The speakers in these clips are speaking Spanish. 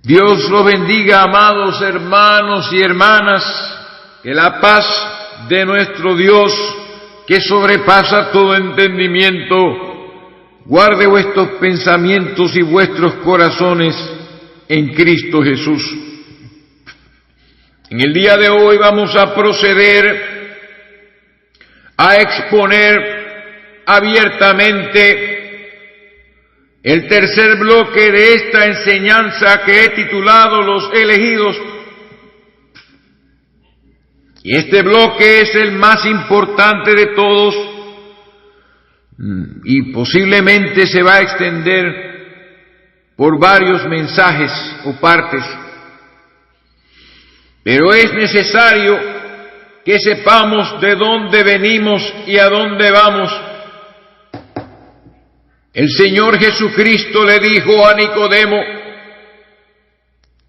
Dios los bendiga, amados hermanos y hermanas, que la paz de nuestro Dios, que sobrepasa todo entendimiento, guarde vuestros pensamientos y vuestros corazones en Cristo Jesús. En el día de hoy vamos a proceder a exponer abiertamente el tercer bloque de esta enseñanza que he titulado Los Elegidos. Y este bloque es el más importante de todos y posiblemente se va a extender por varios mensajes o partes. Pero es necesario que sepamos de dónde venimos y a dónde vamos. El Señor Jesucristo le dijo a Nicodemo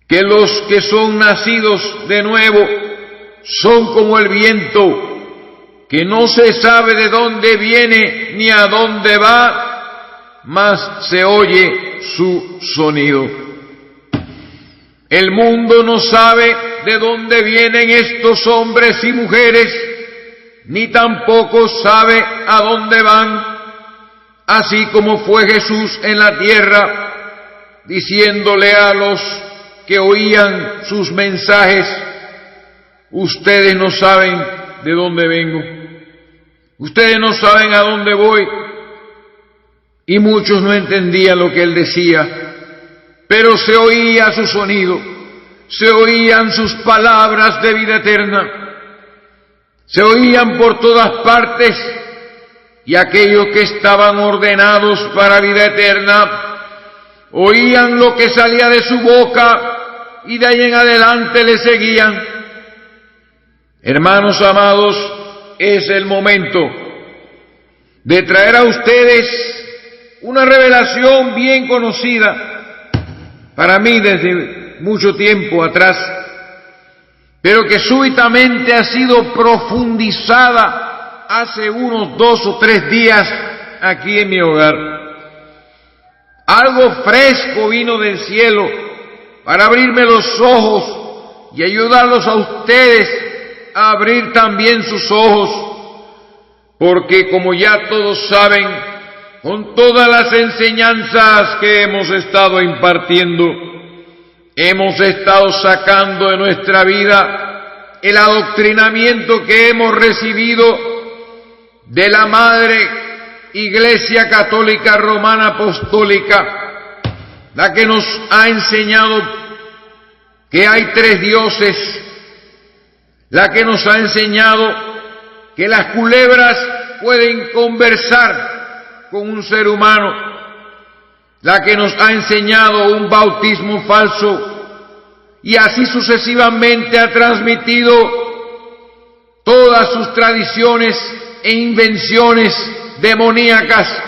que los que son nacidos de nuevo son como el viento, que no se sabe de dónde viene ni a dónde va, mas se oye su sonido. El mundo no sabe de dónde vienen estos hombres y mujeres, ni tampoco sabe a dónde van, así como fue Jesús en la tierra, diciéndole a los que oían sus mensajes: ustedes no saben de dónde vengo, ustedes no saben a dónde voy. Y muchos no entendían lo que él decía, pero se oía su sonido, se oían sus palabras de vida eterna, se oían por todas partes, y aquellos que estaban ordenados para vida eterna oían lo que salía de su boca y de ahí en adelante le seguían. Hermanos amados, es el momento de traer a ustedes una revelación bien conocida para mí desde mucho tiempo atrás, pero que súbitamente ha sido profundizada hace unos 2 o 3 días aquí en mi hogar. Algo fresco vino del cielo para abrirme los ojos y ayudarlos a ustedes a abrir también sus ojos, porque como ya todos saben, con todas las enseñanzas que hemos estado impartiendo, hemos estado sacando de nuestra vida el adoctrinamiento que hemos recibido de la Madre Iglesia Católica Romana Apostólica, la que nos ha enseñado que hay 3 dioses, la que nos ha enseñado que las culebras pueden conversar con un ser humano, la que nos ha enseñado un bautismo falso, y así sucesivamente ha transmitido todas sus tradiciones e invenciones demoníacas,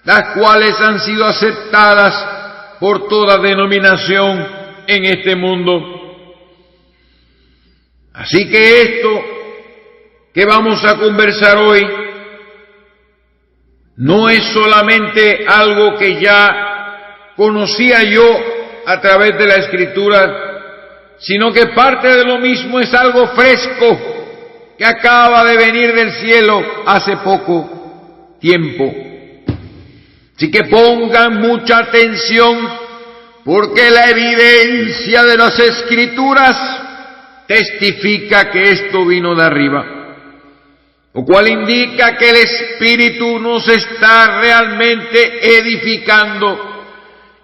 las cuales han sido aceptadas por toda denominación en este mundo. Así que esto que vamos a conversar hoy no es solamente algo que ya conocía yo a través de la Escritura, sino que parte de lo mismo es algo fresco que acaba de venir del cielo hace poco tiempo. Así que pongan mucha atención, porque la evidencia de las Escrituras testifica que esto vino de arriba, lo cual indica que el Espíritu nos está realmente edificando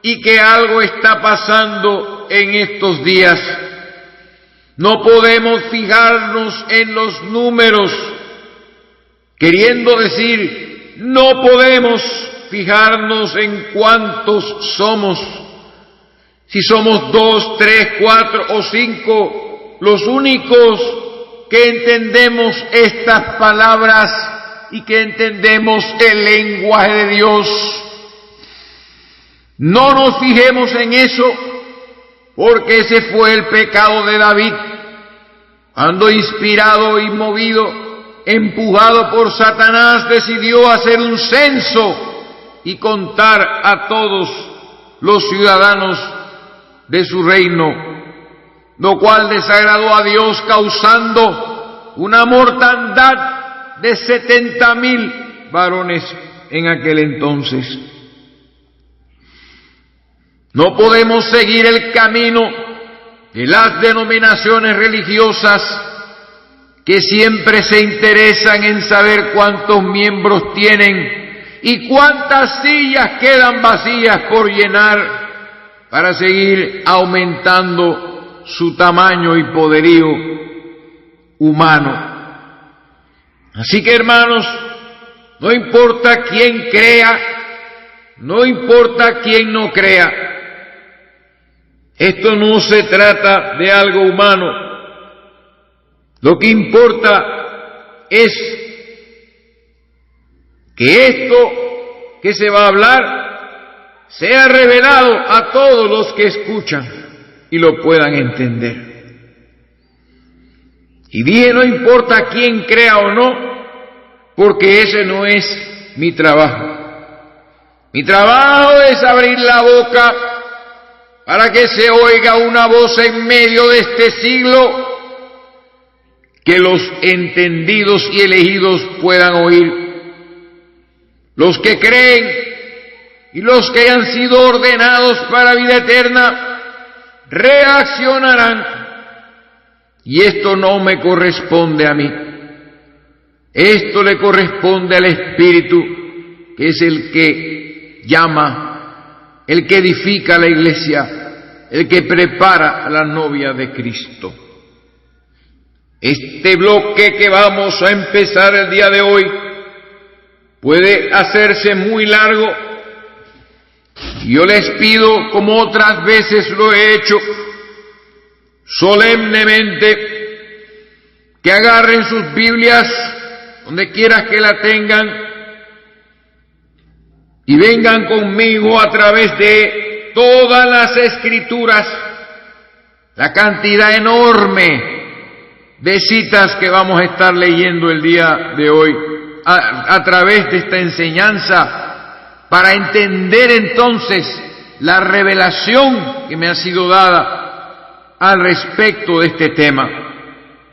y que algo está pasando en estos días. No podemos fijarnos en los números, queriendo decir, no podemos fijarnos en cuántos somos, si somos 2, 3, 4 o 5, los únicos que entendemos estas palabras y que entendemos el lenguaje de Dios. No nos fijemos en eso, porque ese fue el pecado de David, cuando inspirado y movido, empujado por Satanás, decidió hacer un censo y contar a todos los ciudadanos de su reino, lo cual desagradó a Dios, causando una mortandad de 70,000 varones en aquel entonces. No podemos seguir el camino de las denominaciones religiosas que siempre se interesan en saber cuántos miembros tienen y cuántas sillas quedan vacías por llenar para seguir aumentando su tamaño y poderío humano. Así que, hermanos, no importa quién crea, no importa quién no crea, esto no se trata de algo humano. Lo que importa es que esto que se va a hablar sea revelado a todos los que escuchan y lo puedan entender. Y dije, no importa quién crea o no, porque ese no es mi trabajo. Mi trabajo es abrir la boca para que se oiga una voz en medio de este siglo que los entendidos y elegidos puedan oír. Los que creen y los que hayan sido ordenados para vida eterna reaccionarán. Y esto no me corresponde a mí. Esto le corresponde al Espíritu, que es el que llama, el que edifica la iglesia, el que prepara a la novia de Cristo. Este bloque que vamos a empezar el día de hoy puede hacerse muy largo. Yo les pido, como otras veces lo he hecho, solemnemente, que agarren sus Biblias, donde quiera que la tengan, y vengan conmigo a través de todas las Escrituras, la cantidad enorme de citas que vamos a estar leyendo el día de hoy, a través de esta enseñanza, para entender entonces la revelación que me ha sido dada al respecto de este tema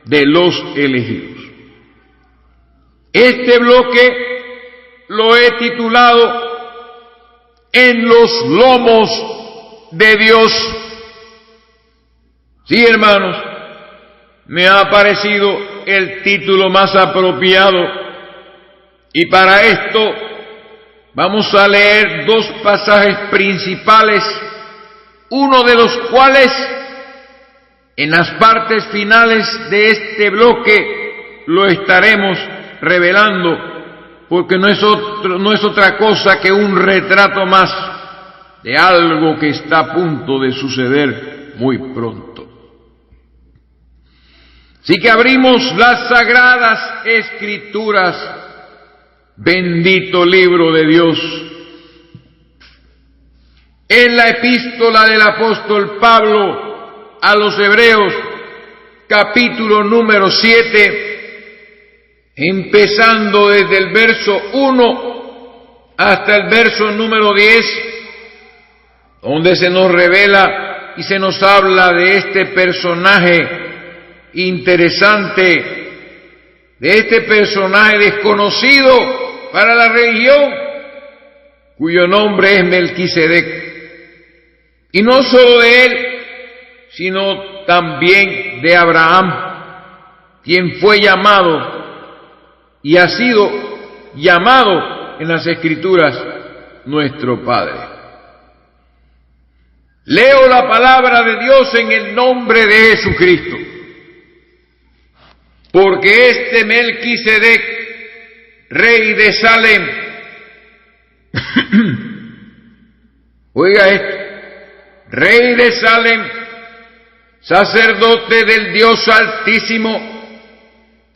de los elegidos. Este bloque lo he titulado En los lomos de Dios. Sí, hermanos, me ha parecido el título más apropiado, y para esto vamos a leer dos pasajes principales, uno de los cuales en las partes finales de este bloque lo estaremos revelando, porque no es otra cosa que un retrato más de algo que está a punto de suceder muy pronto. Así que abrimos las Sagradas Escrituras, bendito libro de Dios, en la epístola del apóstol Pablo a los Hebreos, capítulo número 7, empezando desde el verso 1 hasta el verso número 10, donde se nos revela y se nos habla de este personaje interesante, de este personaje desconocido para la religión, cuyo nombre es Melquisedec. Y no solo de él, sino también de Abraham, quien fue llamado y ha sido llamado en las Escrituras nuestro Padre. Leo la palabra de Dios en el nombre de Jesucristo. Porque este Melquisedec, rey de Salem, oiga esto, rey de Salem, sacerdote del Dios Altísimo,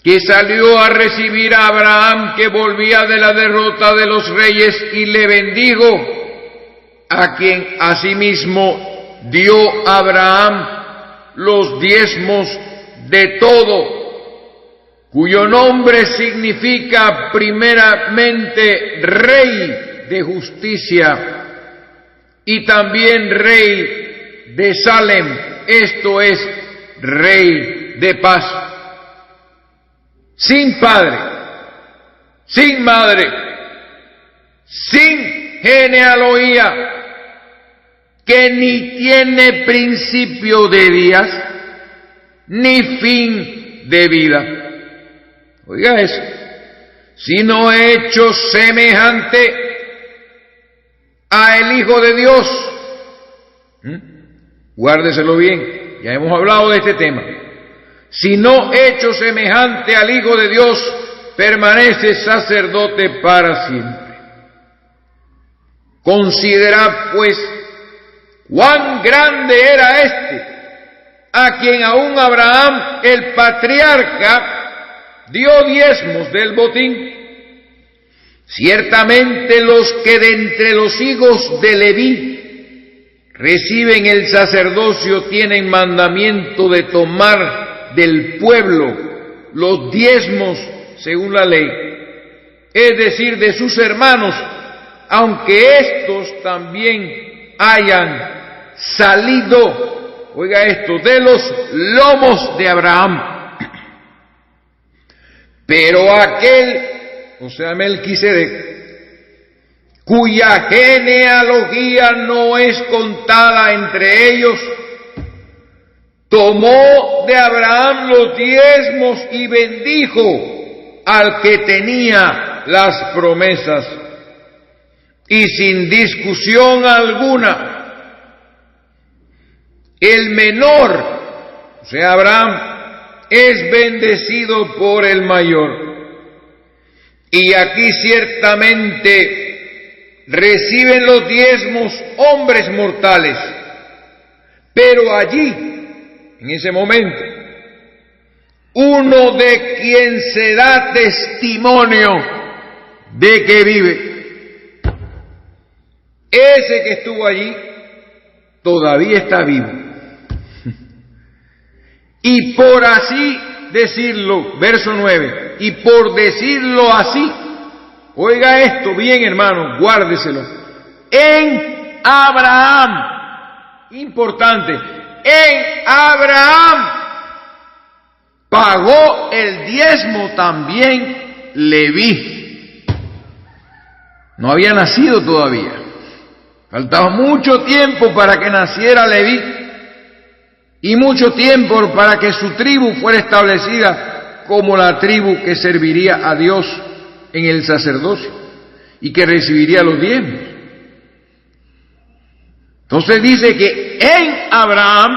que salió a recibir a Abraham, que volvía de la derrota de los reyes, y le bendijo, a quien asimismo dio Abraham los diezmos de todo, cuyo nombre significa primeramente Rey de Justicia y también Rey de Salem, esto es, Rey de paz. Sin padre, sin madre, sin genealogía, que ni tiene principio de días, ni fin de vida. Oiga eso, sino hecho semejante a el Hijo de Dios. Guárdeselo bien, ya hemos hablado de este tema. Sino hecho semejante al Hijo de Dios, permanece sacerdote para siempre. Considerad pues cuán grande era este, a quien aún Abraham el patriarca dio diezmos del botín. Ciertamente los que de entre los hijos de Leví reciben el sacerdocio tienen mandamiento de tomar del pueblo los diezmos según la ley, es decir, de sus hermanos, aunque estos también hayan salido, oiga esto, de los lomos de Abraham. Pero aquel, o sea, Melquisedec, cuya genealogía no es contada entre ellos, tomó de Abraham los diezmos y bendijo al que tenía las promesas. Y sin discusión alguna, el menor, o sea, Abraham, es bendecido por el mayor. Y aquí ciertamente reciben los diezmos hombres mortales, pero allí, en ese momento, uno de quien se da testimonio de que vive, ese que estuvo allí, todavía está vivo. Y por así decirlo, verso 9, y por decirlo así, oiga esto bien, hermano, guárdeselo, en Abraham, importante, en Abraham pagó el diezmo también Leví. No había nacido todavía, faltaba mucho tiempo para que naciera Leví y mucho tiempo para que su tribu fuera establecida como la tribu que serviría a Dios en el sacerdocio y que recibiría los diezmos. Entonces dice que en Abraham,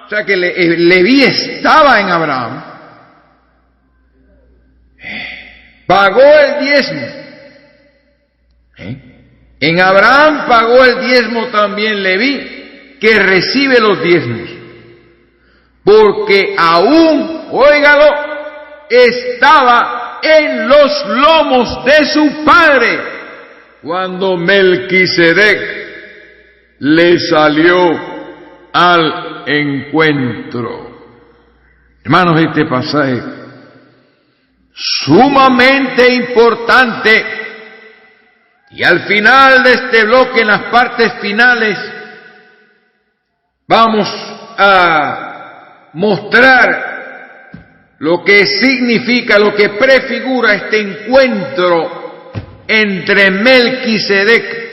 o sea que Leví estaba en Abraham, pagó el diezmo. En Abraham pagó el diezmo también Leví, que recibe los diezmos, porque aún, óigalo, estaba en los lomos de su padre cuando Melquisedec le salió al encuentro. Hermanos, este pasaje sumamente importante, y al final de este bloque, en las partes finales, vamos a mostrar lo que significa, lo que prefigura este encuentro entre Melquisedec,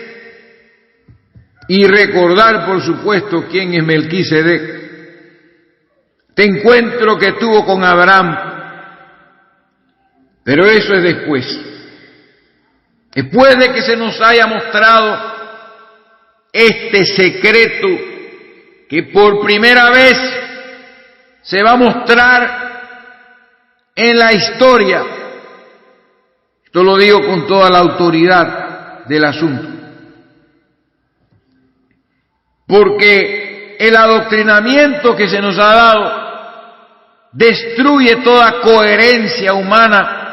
y recordar, por supuesto, quién es Melquisedec. Este encuentro que tuvo con Abraham. Pero eso es después. Después de que se nos haya mostrado este secreto que por primera vez se va a mostrar en la historia. Esto lo digo con toda la autoridad del asunto. Porque el adoctrinamiento que se nos ha dado destruye toda coherencia humana,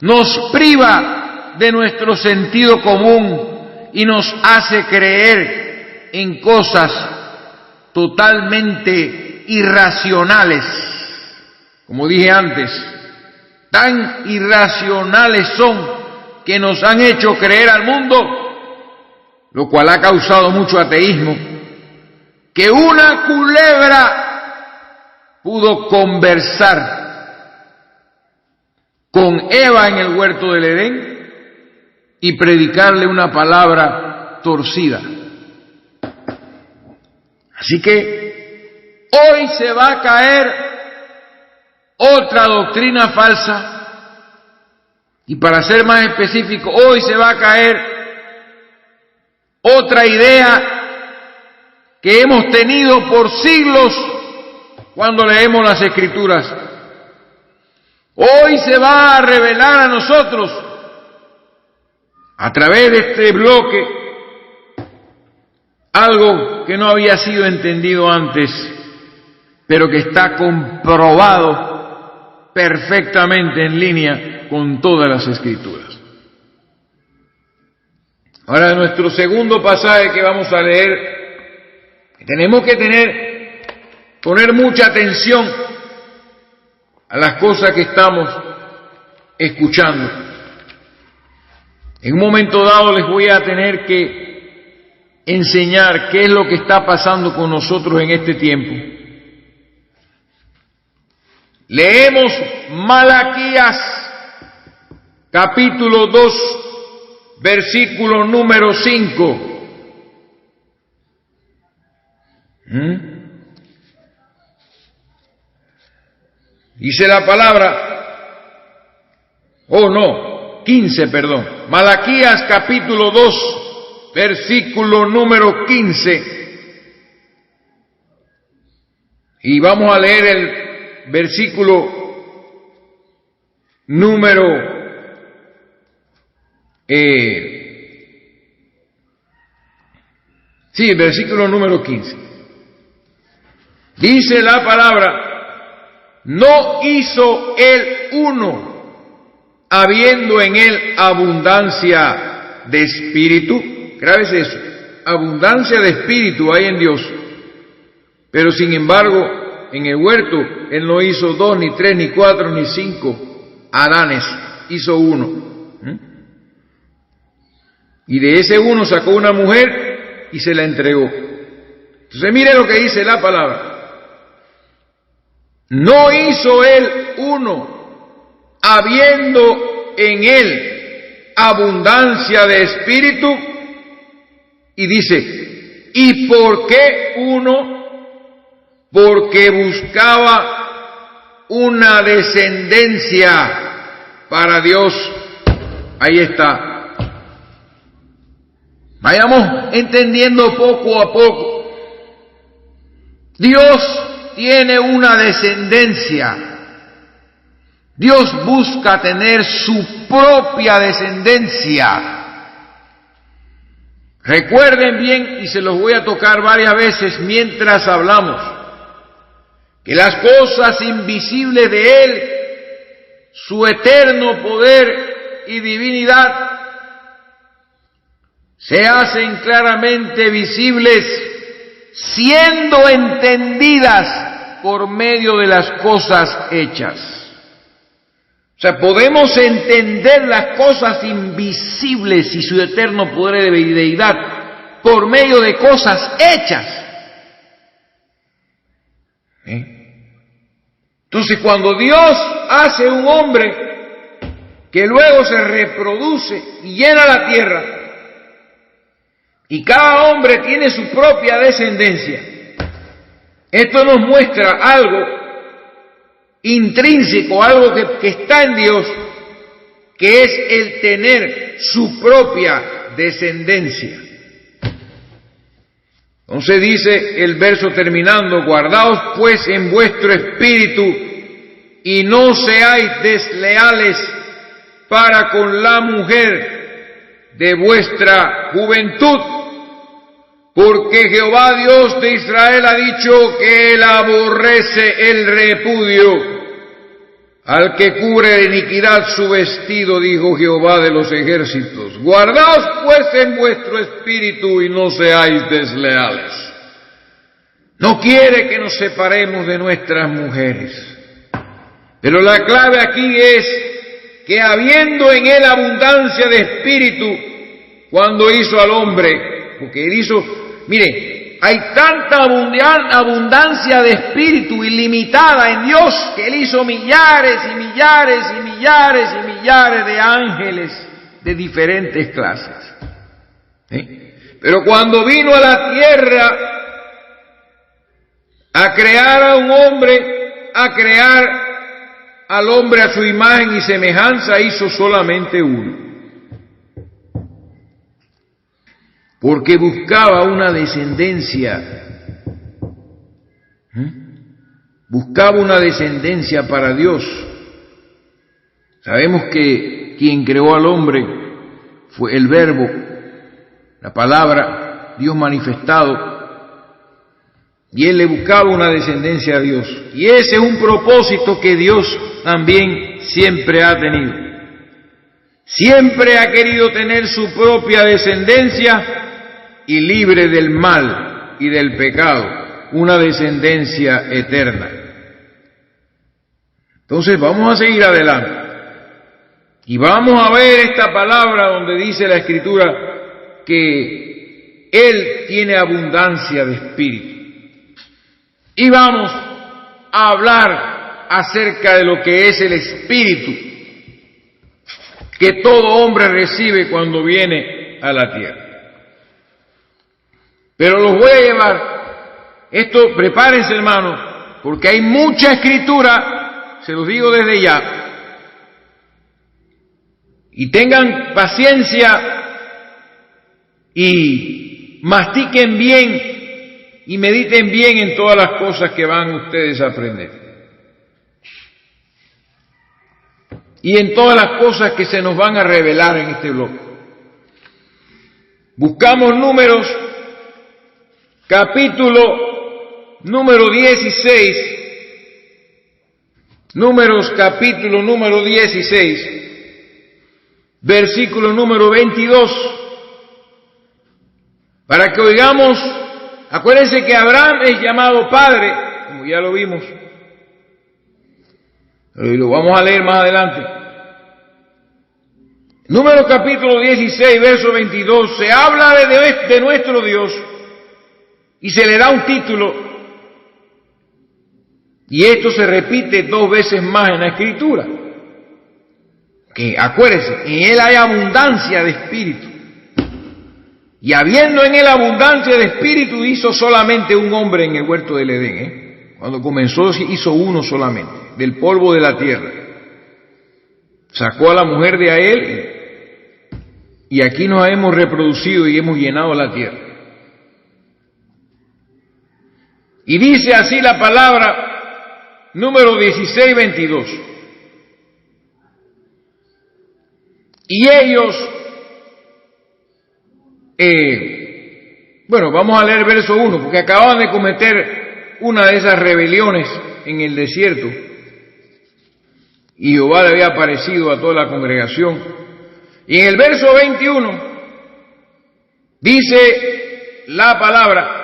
nos priva de nuestro sentido común y nos hace creer en cosas totalmente irracionales. Como dije antes, tan irracionales son que nos han hecho creer al mundo, lo cual ha causado mucho ateísmo, que una culebra pudo conversar con Eva en el huerto del Edén y predicarle una palabra torcida. Así que hoy se va a caer otra doctrina falsa, y para ser más específico, hoy se va a caer otra idea que hemos tenido por siglos cuando leemos las Escrituras. Hoy se va a revelar a nosotros, a través de este bloque, algo que no había sido entendido antes, pero que está comprobado perfectamente en línea con todas las Escrituras. Ahora, nuestro segundo pasaje que vamos a leer, tenemos que poner mucha atención a las cosas que estamos escuchando. En un momento dado les voy a tener que enseñar qué es lo que está pasando con nosotros en este tiempo. Leemos Malaquías capítulo 2, versículo número 5. Dice la palabra, 15, perdón. Malaquías capítulo 2, versículo número 15. Y vamos a leer el versículo número el versículo número 15. Dice la palabra, no hizo él uno, habiendo en él abundancia de espíritu. Grábese eso, abundancia de espíritu hay en Dios, pero sin embargo en el huerto él no hizo 2, ni 3, ni 4, ni 5 Adanes, hizo uno. Y de ese uno sacó una mujer y se la entregó. Entonces mire lo que dice la palabra. No hizo él uno, habiendo en él abundancia de espíritu. Y dice, ¿y por qué uno? Porque buscaba una descendencia para Dios. Ahí está. Vayamos entendiendo poco a poco. Dios tiene una descendencia. Dios busca tener su propia descendencia. Recuerden bien, y se los voy a tocar varias veces mientras hablamos, que las cosas invisibles de Él, su eterno poder y divinidad, se hacen claramente visibles, siendo entendidas por medio de las cosas hechas. O sea, podemos entender las cosas invisibles y su eterno poder de deidad por medio de cosas hechas. Entonces, cuando Dios hace un hombre que luego se reproduce y llena la tierra, y cada hombre tiene su propia descendencia, esto nos muestra algo intrínseco, algo que está en Dios, que es el tener su propia descendencia. Entonces dice el verso terminando, guardaos pues en vuestro espíritu y no seáis desleales para con la mujer de vuestra juventud, porque Jehová Dios de Israel ha dicho que Él aborrece el repudio. Al que cubre de iniquidad su vestido, dijo Jehová de los ejércitos. Guardaos pues en vuestro espíritu y no seáis desleales. No quiere que nos separemos de nuestras mujeres. Pero la clave aquí es que habiendo en él abundancia de espíritu, cuando hizo al hombre, porque él hizo, mire, hay tanta abundancia de espíritu ilimitada en Dios que Él hizo millares y millares y millares y millares de ángeles de diferentes clases. Pero cuando vino a la tierra a crear a un hombre, a crear al hombre a su imagen y semejanza, hizo solamente uno. Porque buscaba una descendencia. Buscaba una descendencia para Dios. Sabemos que quien creó al hombre fue el Verbo, la palabra, Dios manifestado. Y él le buscaba una descendencia a Dios. Y ese es un propósito que Dios también siempre ha tenido. Siempre ha querido tener su propia descendencia y libre del mal y del pecado, una descendencia eterna. Entonces vamos a seguir adelante y vamos a ver esta palabra donde dice la Escritura que Él tiene abundancia de espíritu. Y vamos a hablar acerca de lo que es el espíritu que todo hombre recibe cuando viene a la tierra. Pero los voy a llevar, esto prepárense hermanos, porque hay mucha escritura, se los digo desde ya, y tengan paciencia y mastiquen bien y mediten bien en todas las cosas que van ustedes a aprender. Y en todas las cosas que se nos van a revelar en este bloque. Buscamos Números, capítulo número 16, Números capítulo número 16, versículo número 22, para que oigamos. Acuérdense que Abraham es llamado padre, como ya lo vimos, y lo vamos a leer más adelante. Números capítulo 16, verso 22, se habla de nuestro Dios y se le da un título, y esto se repite 2 veces más en la Escritura. Que acuérdense, en Él hay abundancia de espíritu. Y habiendo en Él abundancia de espíritu, hizo solamente un hombre en el huerto del Edén. Cuando comenzó hizo uno solamente, del polvo de la tierra. Sacó a la mujer de a él y aquí nos hemos reproducido y hemos llenado la tierra. Y dice así la palabra, número 16, 22. Y ellos, vamos a leer el verso 1, porque acababan de cometer una de esas rebeliones en el desierto, y Jehová le había aparecido a toda la congregación. Y en el verso 21 dice la palabra: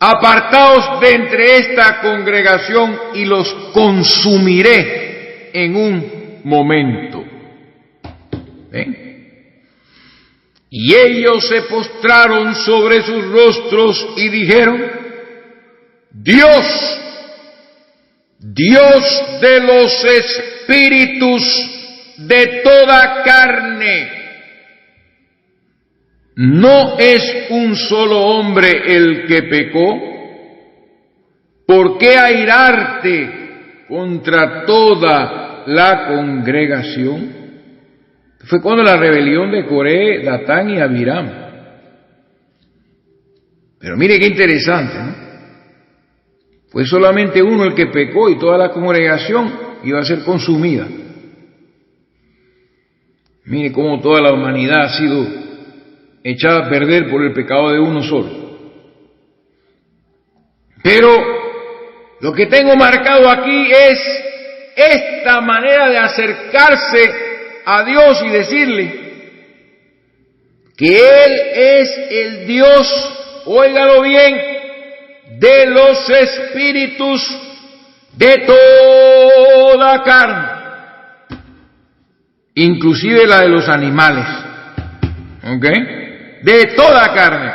apartaos de entre esta congregación y los consumiré en un momento. ¿Ven? Y ellos se postraron sobre sus rostros y dijeron: Dios de los espíritus de toda carne, ¿no es un solo hombre el que pecó? ¿Por qué airarte contra toda la congregación? Fue cuando la rebelión de Coré, Datán y Abiram. Pero mire qué interesante, ¿no? Fue solamente uno el que pecó y toda la congregación iba a ser consumida. Mire cómo toda la humanidad ha sido echada a perder por el pecado de uno solo. Pero lo que tengo marcado aquí es esta manera de acercarse a Dios y decirle que Él es el Dios, óigalo bien, de los espíritus de toda carne, inclusive la de los animales, ¿ok? De toda carne.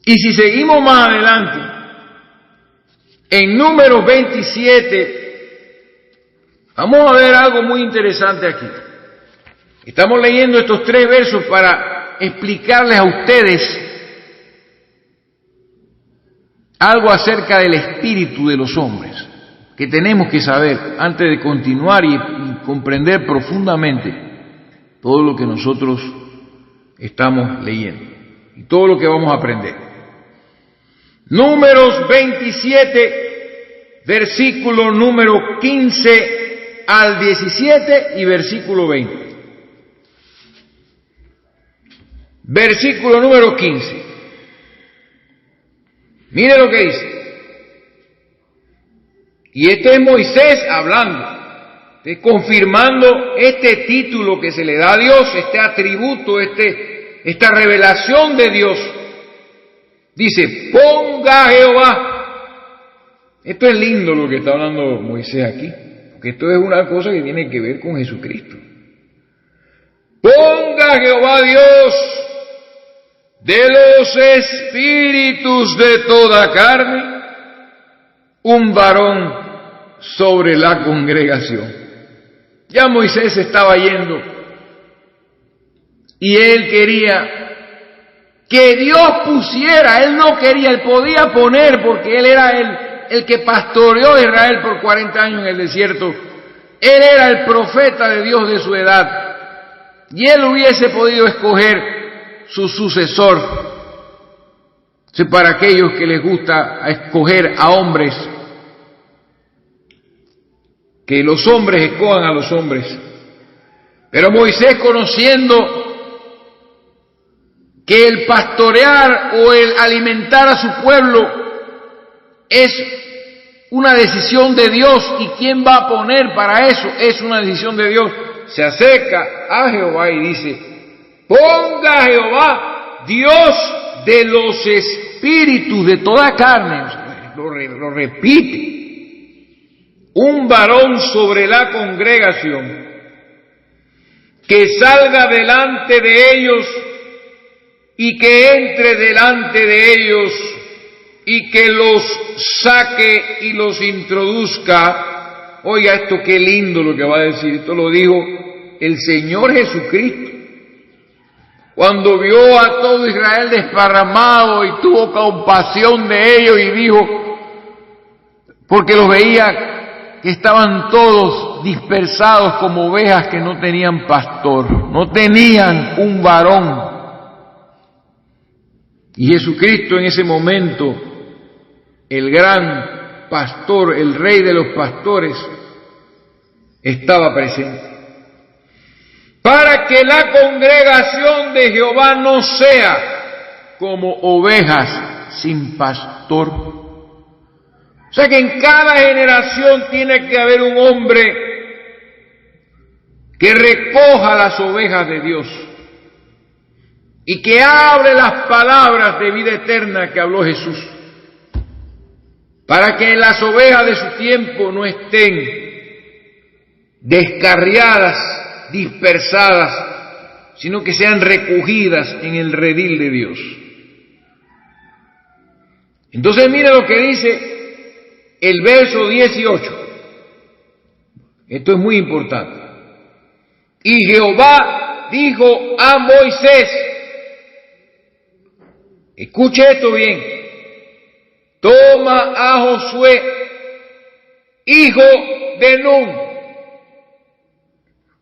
Y si seguimos más adelante, en Números 27, vamos a ver algo muy interesante aquí. Estamos leyendo estos 3 versos para explicarles a ustedes algo acerca del espíritu de los hombres, que tenemos que saber antes de continuar y comprender profundamente todo lo que nosotros estamos leyendo y todo lo que vamos a aprender. Números 27, versículo número 15 al 17 y versículo 20. Versículo número 15. Mire lo que dice. Y este es Moisés hablando, confirmando este título que se le da a Dios, este atributo, esta revelación de Dios. Dice, ponga a Jehová. Esto es lindo lo que está hablando Moisés aquí, porque esto es una cosa que tiene que ver con Jesucristo. Ponga a Jehová Dios de los espíritus de toda carne, un varón sobre la congregación. Ya Moisés estaba yendo y él quería que Dios pusiera, él no quería, él podía poner porque él era el que pastoreó a Israel por 40 años en el desierto, él era el profeta de Dios de su edad y él hubiese podido escoger su sucesor. Para aquellos que les gusta escoger a hombres, que los hombres escojan a los hombres. Pero Moisés, conociendo que el pastorear o el alimentar a su pueblo es una decisión de Dios, y quién va a poner para eso es una decisión de Dios, se acerca a Jehová y dice, ponga a Jehová Dios de los espíritus de toda carne, lo repite, un varón sobre la congregación, que salga delante de ellos y que entre delante de ellos y que los saque y los introduzca. Oiga esto, qué lindo lo que va a decir. Esto lo dijo el Señor Jesucristo cuando vio a todo Israel desparramado y tuvo compasión de ellos y dijo, porque los veía que estaban todos dispersados como ovejas que no tenían pastor, no tenían un varón. Y Jesucristo en ese momento, el gran pastor, el rey de los pastores, estaba presente. Para que la congregación de Jehová no sea como ovejas sin pastor. O sea que en cada generación tiene que haber un hombre que recoja las ovejas de Dios y que hable las palabras de vida eterna que habló Jesús, para que las ovejas de su tiempo no estén descarriadas, dispersadas, sino que sean recogidas en el redil de Dios. Entonces mire lo que dice el verso 18. Esto es muy importante. Y Jehová dijo a Moisés, escuche esto bien, toma a Josué, hijo de Nun,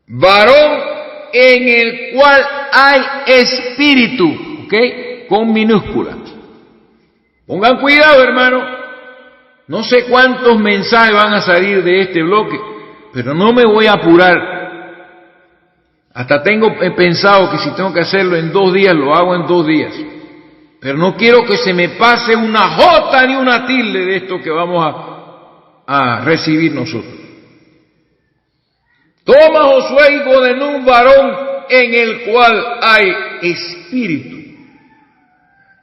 varón en el cual hay espíritu, ¿ok? Con minúscula. Pongan cuidado, hermano. No sé cuántos mensajes van a salir de este bloque, pero no me voy a apurar. Hasta tengo pensado que si tengo que hacerlo en 2 días, lo hago en 2 días. Pero no quiero que se me pase una jota ni una tilde de esto que vamos a recibir nosotros. Toma Josué, hijo de Nun, varón en el cual hay espíritu,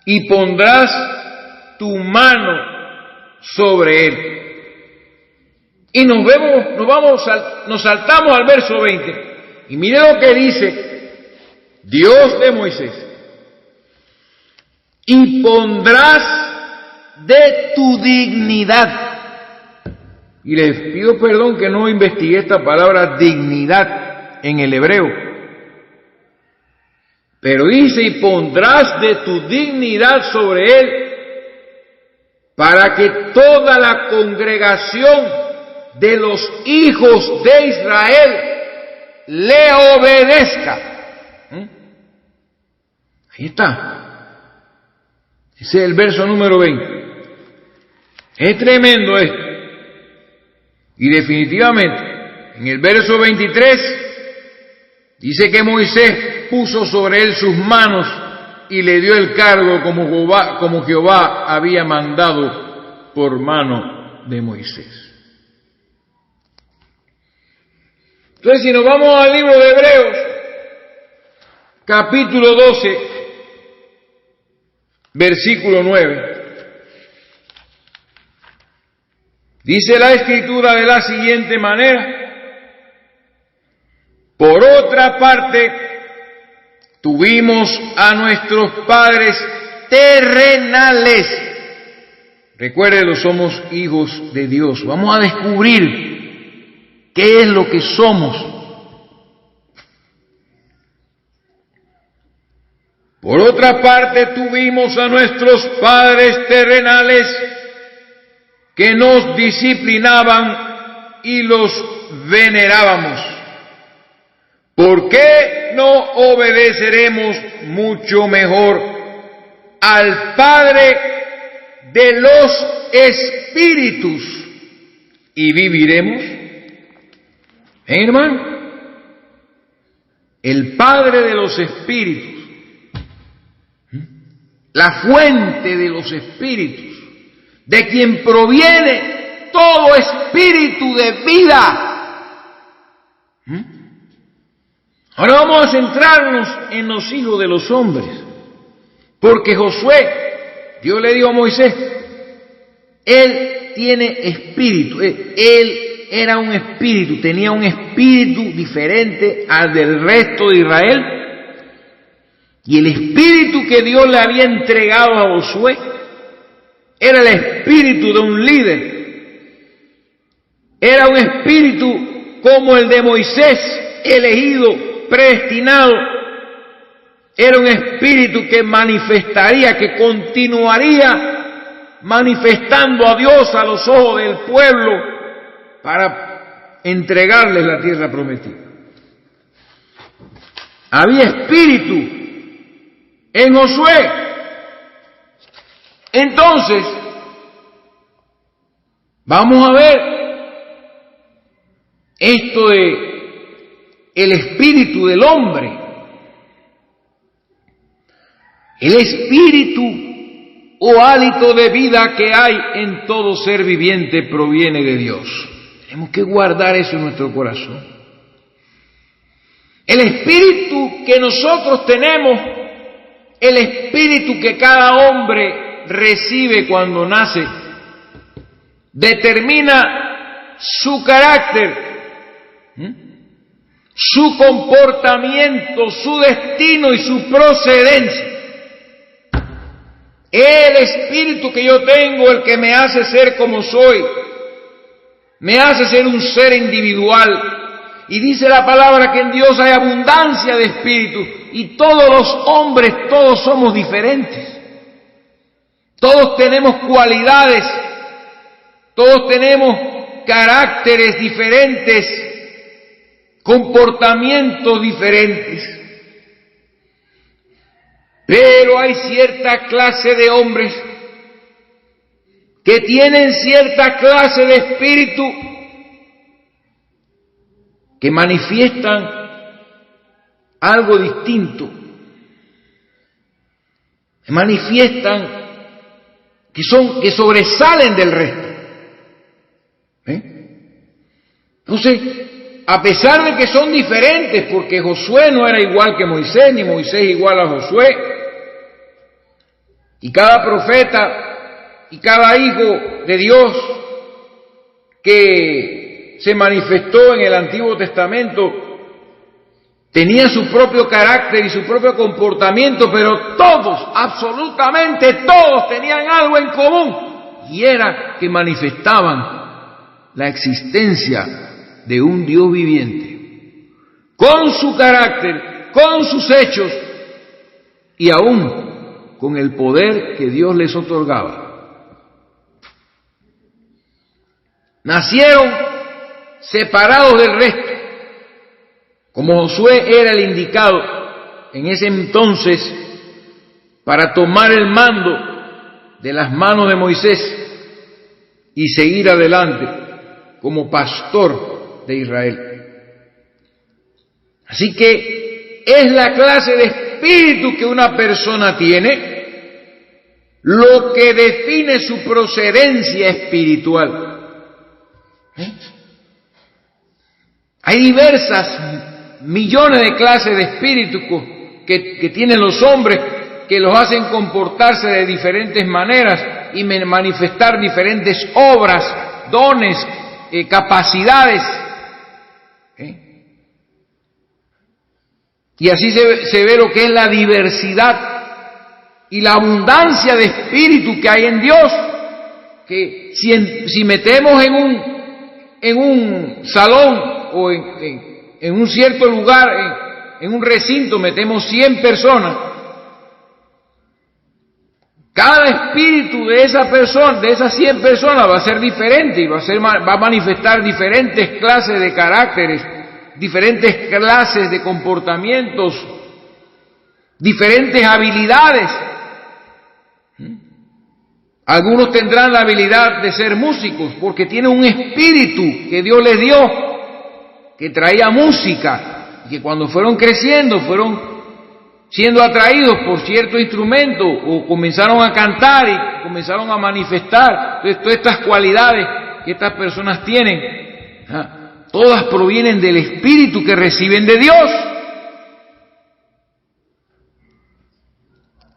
y pondrás tu mano sobre él. Y nos saltamos al verso 20, y mire lo que dice Dios de Moisés. y pondrás de tu dignidad. Y les pido perdón que no investigué esta palabra dignidad en el hebreo. Pero dice, y pondrás de tu dignidad sobre él, para que toda la congregación de los hijos de Israel le obedezca. Ahí está. Ese es el verso número 20. Es tremendo esto. Y definitivamente, en el verso 23, dice que Moisés puso sobre él sus manos y le dio el cargo como Jehová había mandado por mano de Moisés. Entonces, si nos vamos al libro de Hebreos, capítulo 12, versículo 9, dice la Escritura de la siguiente manera: por otra parte, tuvimos a nuestros padres terrenales. Recuérdenlo, somos hijos de Dios. Vamos a descubrir qué es lo que somos. Por otra parte, tuvimos a nuestros padres terrenales que nos disciplinaban y los venerábamos. ¿Por qué no obedeceremos mucho mejor al Padre de los espíritus y viviremos? Hermano, el Padre de los espíritus, la fuente de los espíritus, de quien proviene todo espíritu de vida. Ahora vamos a centrarnos en los hijos de los hombres, porque Josué, Dios le dijo a Moisés, él tiene espíritu, él era un espíritu, tenía un espíritu diferente al del resto de Israel, y el espíritu que Dios le había entregado a Josué era el espíritu de un líder, era un espíritu como el de Moisés, elegido, predestinado, era un espíritu que manifestaría, que continuaría manifestando a Dios a los ojos del pueblo para entregarles la tierra prometida. Había espíritu en Josué. Entonces, vamos a ver esto de el espíritu del hombre. El espíritu o hálito de vida que hay en todo ser viviente proviene de Dios. Tenemos que guardar eso en nuestro corazón. El espíritu que nosotros tenemos, el espíritu que cada hombre recibe cuando nace, determina su carácter, su comportamiento, su destino y su procedencia. El espíritu que yo tengo, el que me hace ser como soy, me hace ser un ser individual. Y dice la palabra que en Dios hay abundancia de espíritus, y todos los hombres, todos somos diferentes. Todos tenemos cualidades, todos tenemos caracteres diferentes, comportamientos diferentes. Pero hay cierta clase de hombres que tienen cierta clase de espíritu que manifiestan algo distinto, manifiestan que sobresalen del resto. Entonces, a pesar de que son diferentes, porque Josué no era igual que Moisés, ni Moisés igual a Josué, y cada profeta y cada hijo de Dios que se manifestó en el Antiguo Testamento tenía su propio carácter y su propio comportamiento, pero todos, absolutamente todos, tenían algo en común, y era que manifestaban la existencia de un Dios viviente, con su carácter, con sus hechos, y aún con el poder que Dios les otorgaba. Nacieron separados del resto. Como Josué era el indicado en ese entonces para tomar el mando de las manos de Moisés y seguir adelante como pastor de Israel. Así que es la clase de espíritu que una persona tiene lo que define su procedencia espiritual. Hay diversas millones de clases de espíritus que tienen los hombres, que los hacen comportarse de diferentes maneras y manifestar diferentes obras, dones, capacidades. Y así se ve lo que es la diversidad y la abundancia de espíritu que hay en Dios, que si metemos en un salón o en un cierto lugar, en un recinto, metemos 100 personas, cada espíritu de esa persona, de esas 100 personas, va a ser diferente y va a manifestar diferentes clases de caracteres, diferentes clases de comportamientos, diferentes habilidades. Algunos tendrán la habilidad de ser músicos porque tienen un espíritu que Dios les dio, que traía música, y que cuando fueron creciendo, fueron siendo atraídos por cierto instrumento, o comenzaron a cantar y comenzaron a manifestar. Entonces, todas estas cualidades que estas personas tienen, todas provienen del espíritu que reciben de Dios.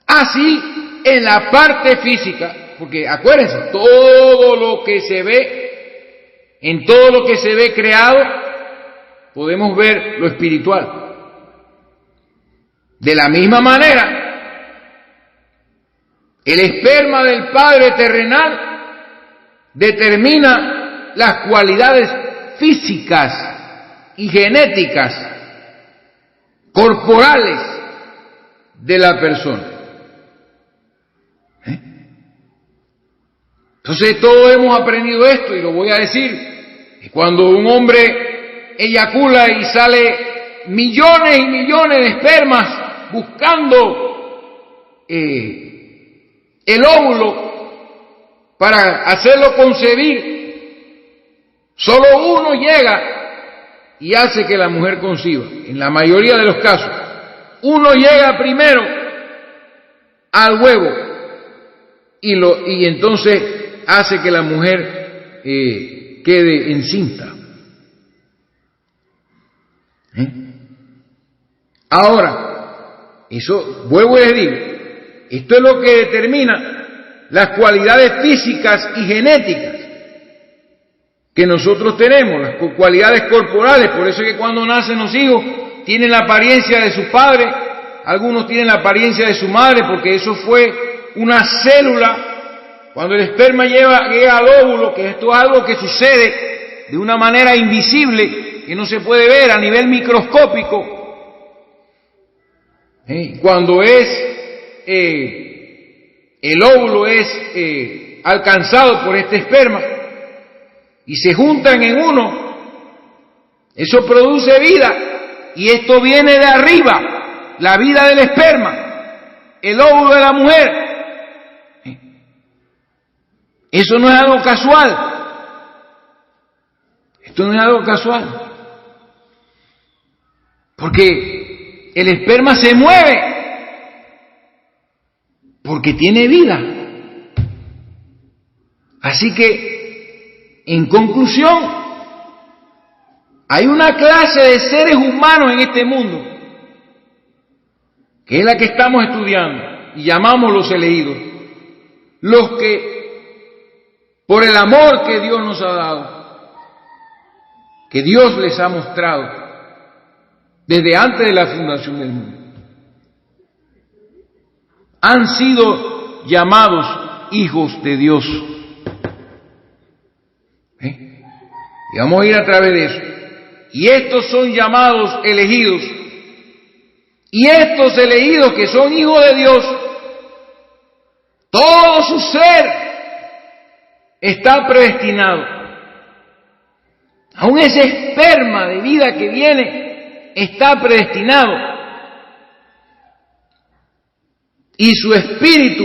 Así, en la parte física, porque acuérdense, todo lo que se ve, en todo lo que se ve creado, podemos ver lo espiritual. De la misma manera, el esperma del Padre terrenal determina las cualidades físicas y genéticas, corporales de la persona. Entonces todos hemos aprendido esto, y lo voy a decir, que cuando un hombre eyacula y sale millones y millones de espermas buscando el óvulo para hacerlo concebir, solo uno llega y hace que la mujer conciba. En la mayoría de los casos, uno llega primero al huevo y entonces hace que la mujer quede encinta. Ahora, eso, vuelvo a decir, esto es lo que determina las cualidades físicas y genéticas que nosotros tenemos, las cualidades corporales. Por eso es que cuando nacen los hijos tienen la apariencia de su padre, algunos tienen la apariencia de su madre, porque eso fue una célula. Cuando el esperma llega al óvulo, que esto es algo que sucede de una manera invisible, que no se puede ver a nivel microscópico, cuando el óvulo es alcanzado por este esperma y se juntan en uno, eso produce vida, y esto viene de arriba, la vida del esperma, el óvulo de la mujer. Eso no es algo casual. Esto no es algo casual. Porque el esperma se mueve porque tiene vida. Así que, en conclusión, hay una clase de seres humanos en este mundo, que es la que estamos estudiando y llamamos los elegidos, los que, por el amor que Dios nos ha dado, que Dios les ha mostrado, desde antes de la fundación del mundo. Han sido llamados hijos de Dios. Y vamos a ir a través de eso. Y estos son llamados elegidos. Y estos elegidos que son hijos de Dios, todo su ser está predestinado. Aún ese esperma de vida que viene está predestinado. Y su espíritu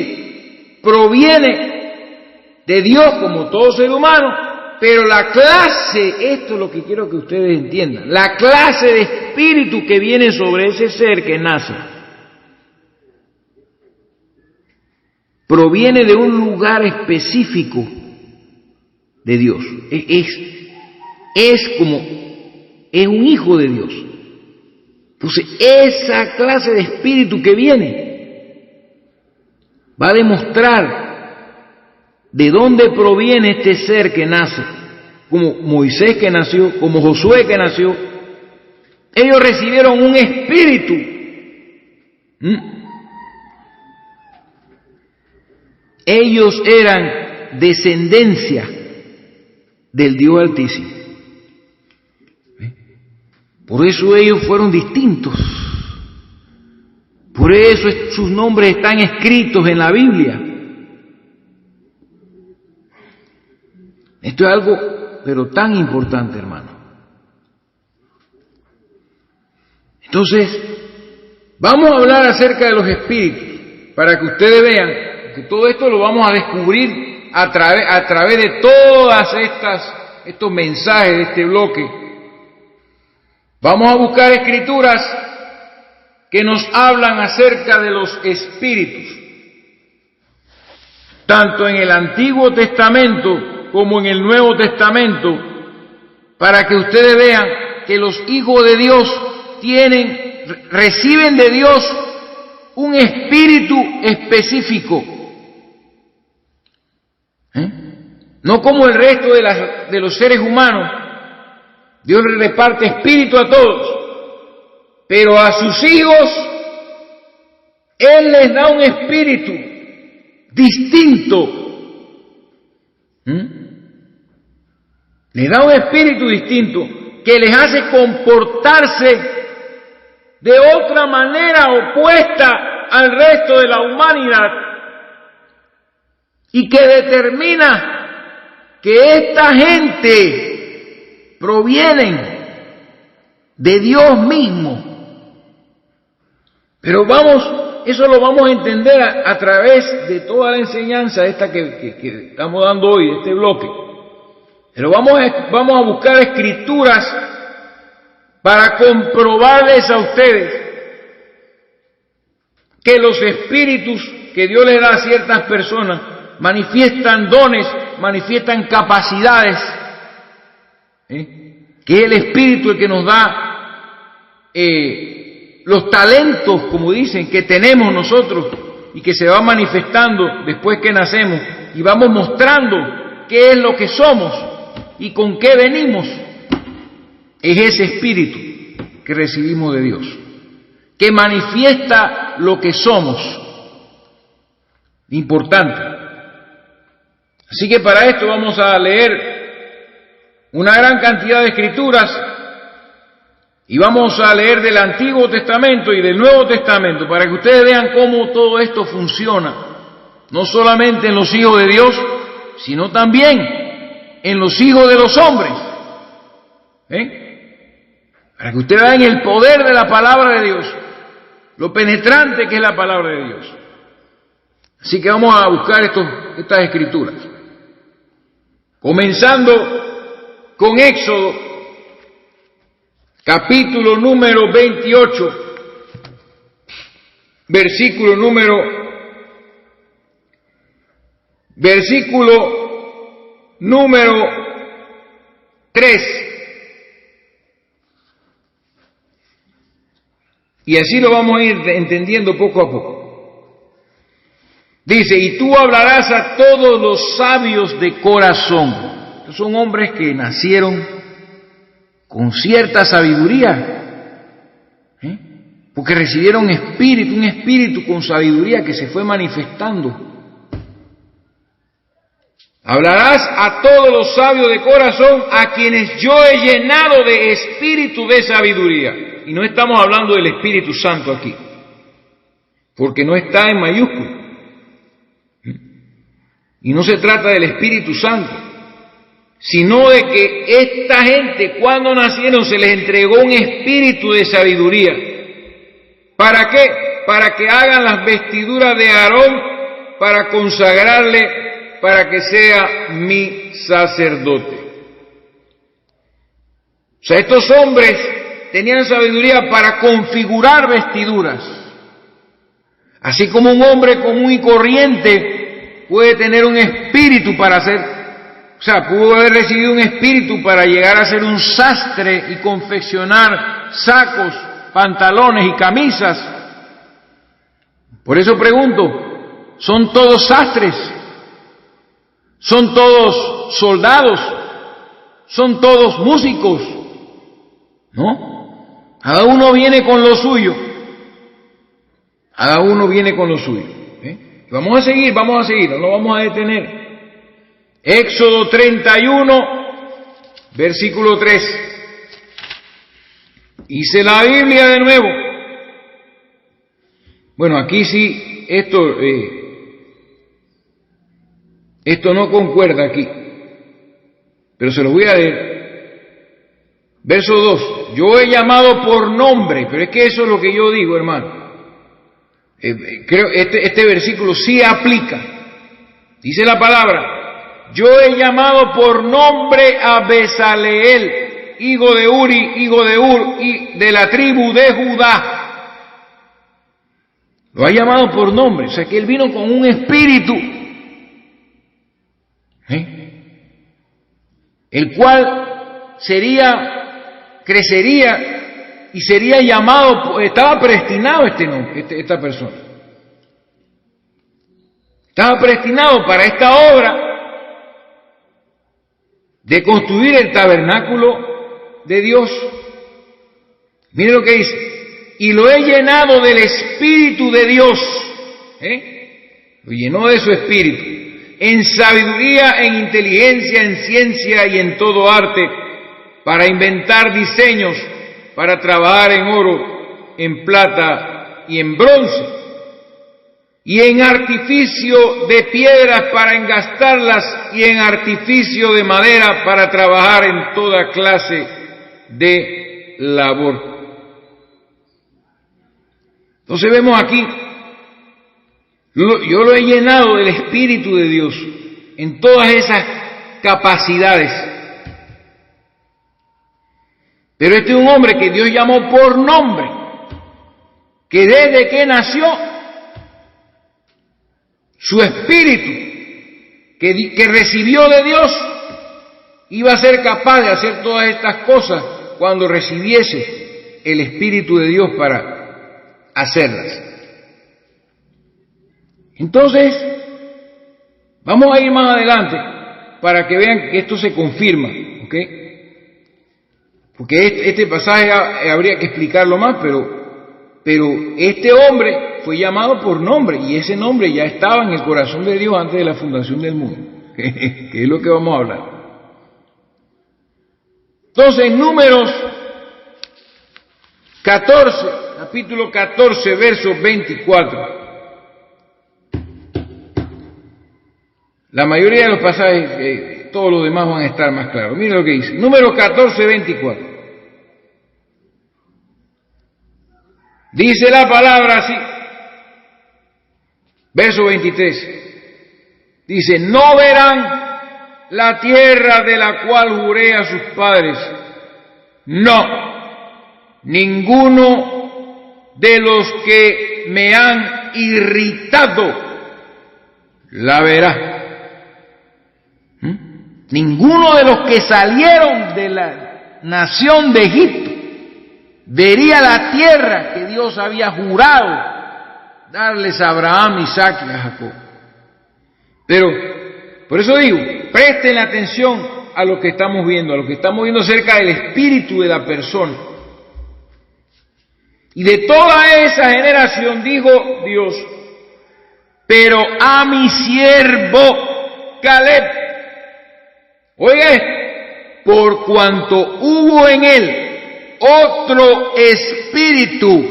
proviene de Dios como todo ser humano, pero la clase, esto es lo que quiero que ustedes entiendan, la clase de espíritu que viene sobre ese ser que nace, proviene de un lugar específico de Dios. Es un hijo de Dios. Entonces, esa clase de espíritu que viene va a demostrar de dónde proviene este ser que nace, como Moisés que nació, como Josué que nació. Ellos recibieron un espíritu. Ellos eran descendencia del Dios Altísimo. Por eso ellos fueron distintos. Por eso sus nombres están escritos en la Biblia. Esto es algo, pero tan importante, hermano. Entonces, vamos a hablar acerca de los espíritus, para que ustedes vean que todo esto lo vamos a descubrir a través de todas estos mensajes de este bloque. Vamos a buscar escrituras que nos hablan acerca de los espíritus, tanto en el Antiguo Testamento como en el Nuevo Testamento, para que ustedes vean que los hijos de Dios reciben de Dios un espíritu específico, no como el resto de los seres humanos. Dios le reparte espíritu a todos, pero a sus hijos Él les da un espíritu distinto. Les da un espíritu distinto que les hace comportarse de otra manera opuesta al resto de la humanidad, y que determina que esta gente provienen de Dios mismo. Pero eso lo vamos a entender a través de toda la enseñanza esta que estamos dando hoy, este bloque. Pero vamos a buscar escrituras para comprobarles a ustedes que los espíritus que Dios les da a ciertas personas manifiestan dones, manifiestan capacidades, que es el espíritu el que nos da los talentos, como dicen, que tenemos nosotros y que se va manifestando después que nacemos, y vamos mostrando qué es lo que somos y con qué venimos. Es ese espíritu que recibimos de Dios, que manifiesta lo que somos. Importante. Así que para esto vamos a leer una gran cantidad de escrituras, y vamos a leer del Antiguo Testamento y del Nuevo Testamento para que ustedes vean cómo todo esto funciona, no solamente en los hijos de Dios, sino también en los hijos de los hombres. Para que ustedes vean el poder de la palabra de Dios, lo penetrante que es la palabra de Dios. Así que vamos a buscar estas escrituras, comenzando con Éxodo, capítulo número 28, versículo número 3. Y así lo vamos a ir entendiendo poco a poco. Dice: y tú hablarás a todos los sabios de corazón. Estos son hombres que nacieron con cierta sabiduría, porque recibieron un espíritu con sabiduría que se fue manifestando. Hablarás a todos los sabios de corazón, a quienes yo he llenado de espíritu de sabiduría. Y no estamos hablando del Espíritu Santo aquí, porque no está en mayúscula. Y no se trata del Espíritu Santo, sino de que esta gente, cuando nacieron, se les entregó un espíritu de sabiduría. ¿Para qué? Para que hagan las vestiduras de Aarón, para consagrarle, para que sea mi sacerdote. O sea, estos hombres tenían sabiduría para configurar vestiduras. Así como un hombre común y corriente puede tener un espíritu para hacer, o sea, pudo haber recibido un espíritu para llegar a ser un sastre y confeccionar sacos, pantalones y camisas. Por eso pregunto, ¿son todos sastres? ¿Son todos soldados? ¿Son todos músicos? ¿No? Cada uno viene con lo suyo. Cada uno viene con lo suyo. Vamos a seguir, no nos vamos a detener. Éxodo 31, versículo 3. Hice la Biblia de nuevo. Bueno, aquí sí, esto no concuerda aquí, pero se lo voy a leer. Verso 2, yo he llamado por nombre, pero es que eso es lo que yo digo, hermano. Creo este versículo sí aplica. Dice la palabra, yo he llamado por nombre a Bezaleel, hijo de Uri, hijo de Ur, y de la tribu de Judá. Lo ha llamado por nombre, o sea que él vino con un espíritu, el cual crecería y sería llamado, estaba predestinado esta persona. Estaba predestinado para esta obra de construir el tabernáculo de Dios. Mire lo que dice, y lo he llenado del Espíritu de Dios, lo llenó de su Espíritu, en sabiduría, en inteligencia, en ciencia y en todo arte, para inventar diseños, para trabajar en oro, en plata y en bronce, y en artificio de piedras para engastarlas, y en artificio de madera para trabajar en toda clase de labor. Entonces vemos aquí, yo lo he llenado del Espíritu de Dios en todas esas capacidades. Pero este es un hombre que Dios llamó por nombre, que desde que nació, su espíritu que recibió de Dios iba a ser capaz de hacer todas estas cosas cuando recibiese el Espíritu de Dios para hacerlas. Entonces, vamos a ir más adelante para que vean que esto se confirma, ¿ok? Porque este pasaje habría que explicarlo más, pero este hombre fue llamado por nombre y ese nombre ya estaba en el corazón de Dios antes de la fundación del mundo, que es lo que vamos a hablar. Entonces, Números 14, capítulo 14, verso 24. La mayoría de los pasajes, todos los demás van a estar más claros. Mira lo que dice. Números 14, 24. Dice la palabra así. Verso 23. Dice, no verán la tierra de la cual juré a sus padres. No, ninguno de los que me han irritado la verá. Ninguno de los que salieron de la nación de Egipto vería la tierra que Dios había jurado darles a Abraham, Isaac y a Jacob. Pero, por eso digo, presten atención a lo que estamos viendo acerca del espíritu de la persona. Y de toda esa generación dijo Dios: pero a mi siervo Caleb, oiga, por cuanto hubo en él otro espíritu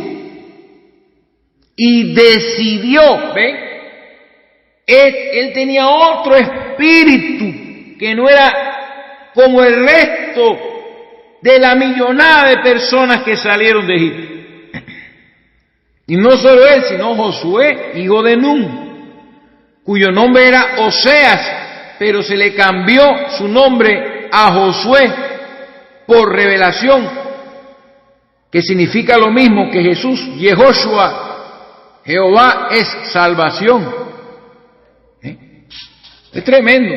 y decidió, ¿ven? Él tenía otro espíritu que no era como el resto de la millonada de personas que salieron de Egipto. Y no solo él, sino Josué, hijo de Nun, cuyo nombre era Oseas, pero se le cambió su nombre a Josué por revelación, que significa lo mismo que Jesús, Yehoshua, Jehová es salvación. Es tremendo.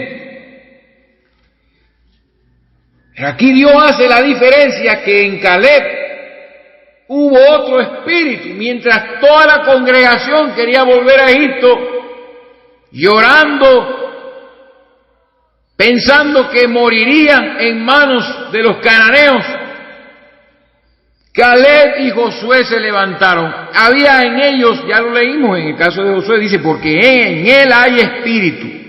Pero aquí Dios hace la diferencia, que en Caleb hubo otro espíritu, mientras toda la congregación quería volver a Egipto, llorando, pensando que morirían en manos de los cananeos. Caleb y Josué se levantaron. Había en ellos, ya lo leímos en el caso de Josué, dice, porque en él hay espíritu.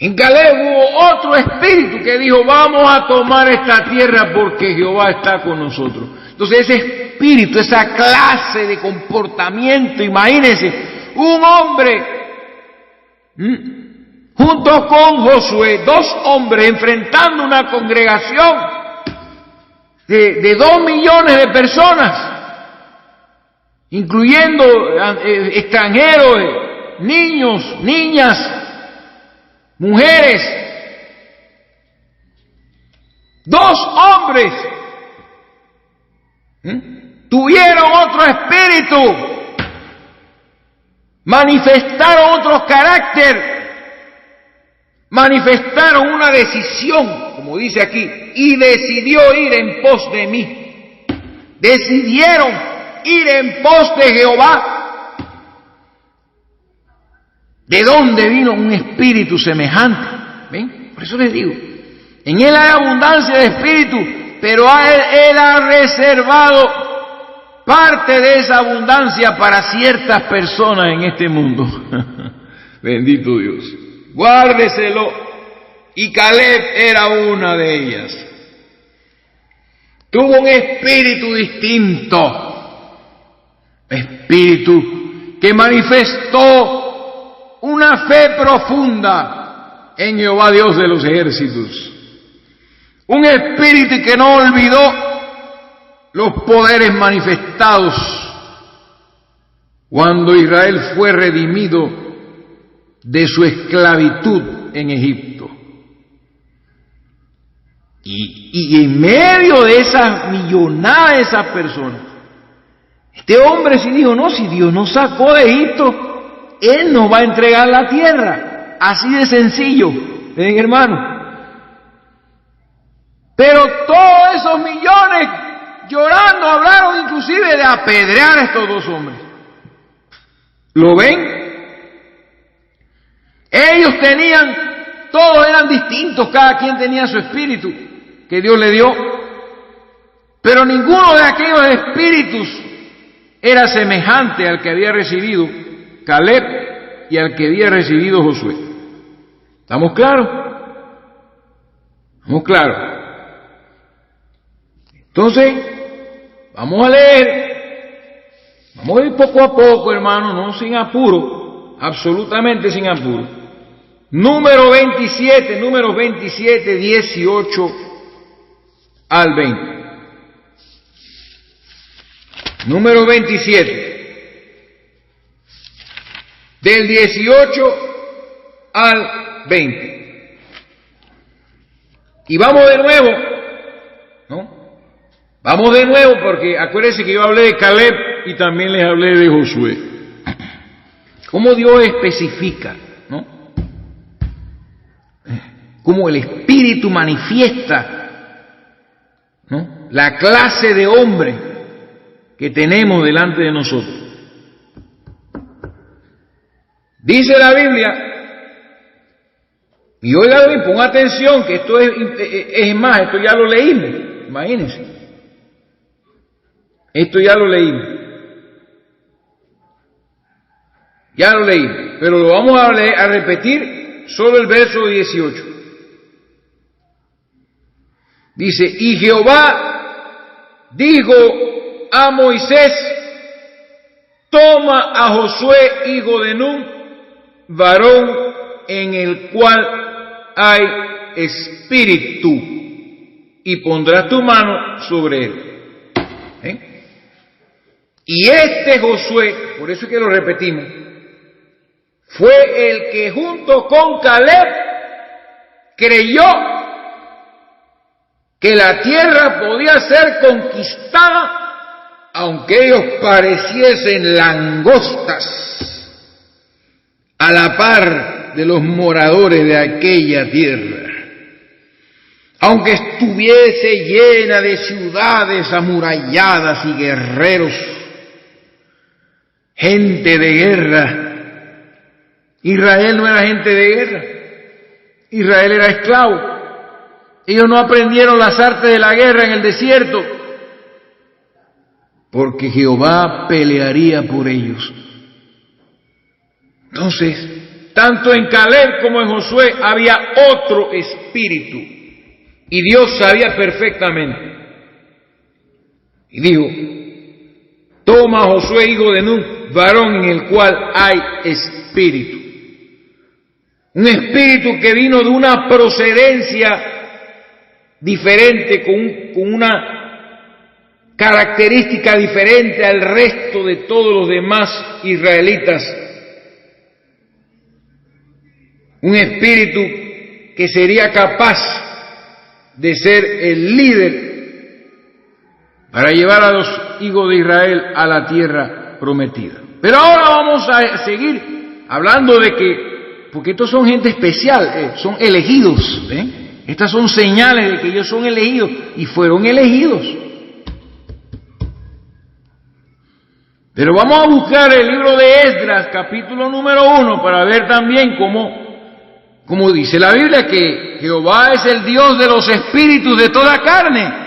En Caleb hubo otro espíritu que dijo: vamos a tomar esta tierra porque Jehová está con nosotros. Entonces ese espíritu, esa clase de comportamiento, imagínense, un hombre junto con Josué, dos hombres enfrentando una congregación de 2 millones de personas, incluyendo extranjeros, niños, niñas, mujeres. 2 hombres tuvieron otro espíritu, manifestaron otro carácter, manifestaron una decisión, como dice aquí, y decidió ir en pos de mí. Decidieron ir en pos de Jehová. ¿De dónde vino un espíritu semejante? ¿Ven? Por eso les digo, en él hay abundancia de espíritu, pero él ha reservado parte de esa abundancia para ciertas personas en este mundo. Bendito Dios. Guárdeselo. Y Caleb era una de ellas. Tuvo un espíritu distinto. Espíritu que manifestó una fe profunda en Jehová Dios de los ejércitos. Un espíritu que no olvidó los poderes manifestados cuando Israel fue redimido de su esclavitud en Egipto. Y en medio de esa millonada de esas personas, este hombre sí dijo: no, si Dios nos sacó de Egipto, Él nos va a entregar la tierra. Así de sencillo, ¿ven, hermano? Pero todos esos millones llorando hablaron inclusive de apedrear a estos 2 hombres. ¿Lo ven? Ellos tenían, todos eran distintos, cada quien tenía su espíritu que Dios le dio, pero ninguno de aquellos espíritus era semejante al que había recibido Caleb y al que había recibido Josué. ¿Estamos claros? ¿Estamos claros? Entonces, vamos a leer, vamos a ir poco a poco, hermano, no sin apuro, absolutamente sin apuro. Números 27, 18 al 20. Número 27, del 18 al 20. Y vamos de nuevo, ¿no? Vamos de nuevo porque acuérdense que yo hablé de Caleb y también les hablé de Josué. Cómo Dios especifica, ¿no? Cómo el Espíritu manifiesta, ¿no?, la clase de hombre que tenemos delante de nosotros. Dice la Biblia, y oiga bien, pon atención, que esto es más, esto ya lo leímos, imagínense. Esto ya lo leí. Ya lo leí, pero lo vamos a repetir solo el verso 18. Dice, y Jehová dijo a Moisés, toma a Josué, hijo de Nun, varón en el cual hay espíritu, y pondrás tu mano sobre él. Y este Josué, por eso es que lo repetimos, fue el que junto con Caleb creyó que la tierra podía ser conquistada, aunque ellos pareciesen langostas a la par de los moradores de aquella tierra, aunque estuviese llena de ciudades amuralladas y guerreros, gente de guerra. Israel no era gente de guerra, Israel era esclavo. Ellos no aprendieron las artes de la guerra en el desierto, porque Jehová pelearía por ellos. Entonces, tanto en Caleb como en Josué había otro espíritu, y Dios sabía perfectamente. Y dijo, toma a Josué, hijo de Nun, varón en el cual hay espíritu. Un espíritu que vino de una procedencia diferente, con una característica diferente al resto de todos los demás israelitas. Un espíritu que sería capaz de ser el líder para llevar a los hijos de Israel a la tierra prometida. Pero ahora vamos a seguir hablando de que, porque estos son gente especial, son elegidos, estas son señales de que ellos son elegidos y fueron elegidos. Pero vamos a buscar el libro de Esdras, capítulo número 1, para ver también cómo dice la Biblia, que Jehová es el Dios de los espíritus de toda carne.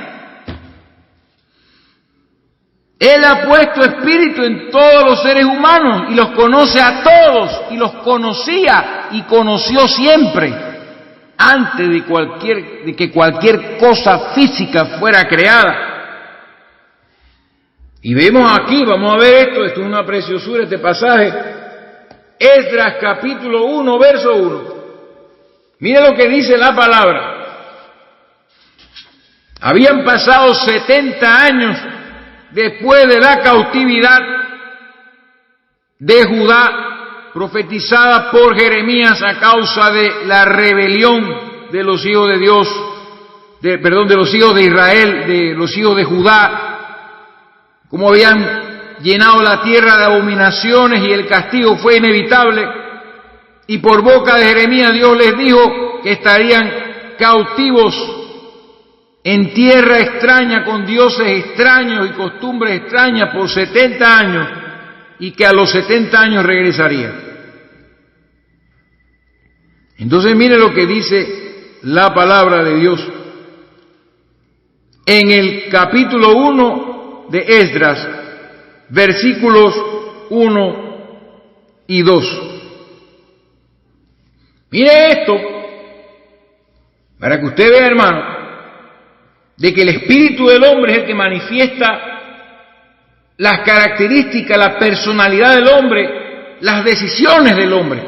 Él ha puesto espíritu en todos los seres humanos y los conoce a todos, y los conocía y conoció siempre, antes de que cualquier cosa física fuera creada. Y vemos aquí, vamos a ver esto es una preciosura este pasaje, Esdras capítulo 1, verso 1. Mire lo que dice la palabra. Habían pasado 70 años después de la cautividad de Judá, profetizada por Jeremías a causa de la rebelión de los hijos de Dios, de los hijos de Israel, de los hijos de Judá, como habían llenado la tierra de abominaciones y el castigo fue inevitable, y por boca de Jeremías Dios les dijo que estarían cautivos en tierra extraña con dioses extraños y costumbres extrañas por 70 años, y que a los 70 años regresaría. Entonces mire lo que dice la palabra de Dios en el capítulo 1 de Esdras, versículos 1 y 2. Mire esto, para que usted vea, hermano, de que el espíritu del hombre es el que manifiesta las características, la personalidad del hombre, las decisiones del hombre.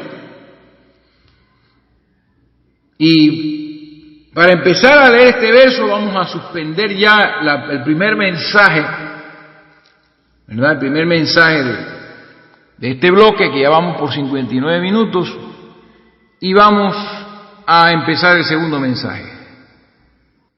Y para empezar a leer este verso vamos a suspender ya el primer mensaje, ¿verdad? El primer mensaje de este bloque, que ya vamos por 59 minutos, y vamos a empezar el segundo mensaje.